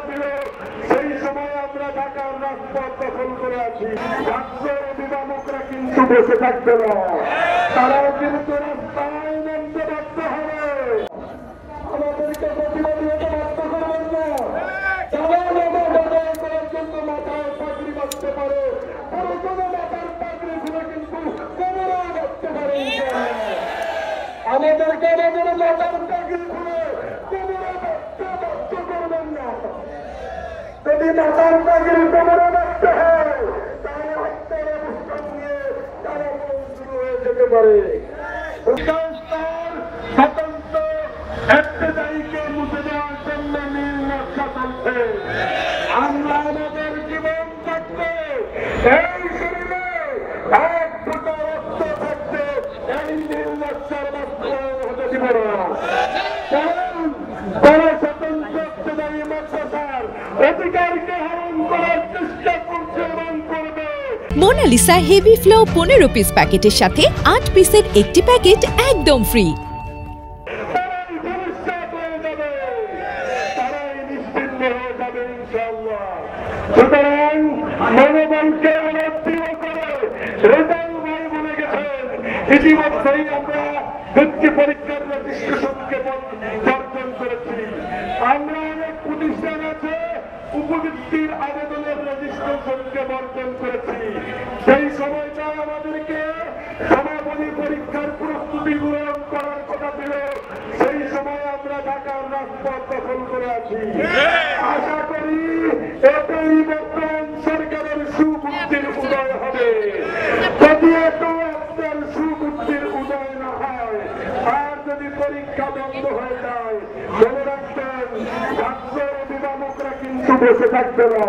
দিল সেই সময় আমরা ঢাকার রাজপথ দখল করে আছি। ছাত্র অভিভাবকরা কিন্তু বসে থাকবে না, তারাও কিন্তু রাস্তায় নামতে বাধ্য হবে। আমাদেরকে প্রতিবাদ হতে বাধ্য করবেন না। যারা বদল করার জন্য মাথায় পাগড়ি বাঁধতে পারে, তারা কোনো মাথার পাগড়ি খুলে কিন্তু কোমরেও বাঁধতে পারে। আমাদেরকে আমাদের মাথার পাগড়ি খুলে কোমরে বাঁধতে বাধ্য করবেন না। যদি মাথার পাগড়ি কোমরে বাঁধতে হয় তাহলে হত্যার অবস্থান নিয়ে তারা শুরু হয়ে যেতে পারে। স্বতন্ত্র এফতেদায়ীকে মুছে দেওয়ার জন্য নীল নকশা চলছে। আমরা আমাদের জীবন থাকতে এই শরীরে এক ফুটা রক্ত থাকতে এই নীল নকশার বাস্তবায়ন হতে দিব না। কারণ তারা স্বতন্ত্র এফতেদায়ী মাদ্রাসার অধিকারকে হরণ করার চেষ্টা করছে এবং করবে। মোনালিসা হেভি ফ্লো 15 পিস প্যাকেটের সাথে 8 পিসের একটি প্যাকেট একদম ফ্রি। সুতরাং মনোবলকে অনর্থীয় করে রেজাল্ট ভাই বলে গেছেন, ইতিমধ্যেই আমরা বৃত্তি পরীক্ষার রেজিস্ট্রেশনকে বর্জন করেছি। আমরা অনেক প্রতিষ্ঠান আছে উপবৃত্তির আবেদনের রেজিস্ট্রেশনকে বর্জন করেছি। সেই সময়টা আমাদেরকে সমাপনী পরীক্ষার প্রস্তুতি গ্রহণ করার কথা ছিল, সেই সময় আমরা ঢাকার রাজপথ দখল করে আছি। আশা করি এতেই বর্তমান সরকারের সুবুদ্ধির উদয় হবে। যদি এত আপনার সুবুদ্ধির উদয় না হয় আর যদি পরীক্ষা বন্ধ হয়ে যায়, মনে রাখবেন ছাত্র অভিভাবকরা কিন্তু বসে থাকবে না,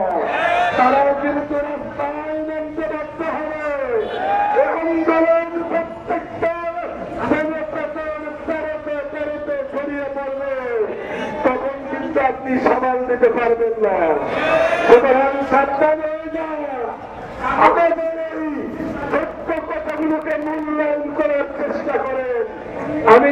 তারাও কিন্তু রাস্তায় নামতে বাধ্য হবে। আন্দোলন প্রত্যেকটা পেরোতে ছড়িয়ে পড়বে, তখন কিন্তু আপনি সামাল দিতে পারবেন না। সুতরাং সাবধান হয়ে যান, আমাদের এই সত্য কথাগুলোকে মূল্যায়ন করার চেষ্টা করেন। আমি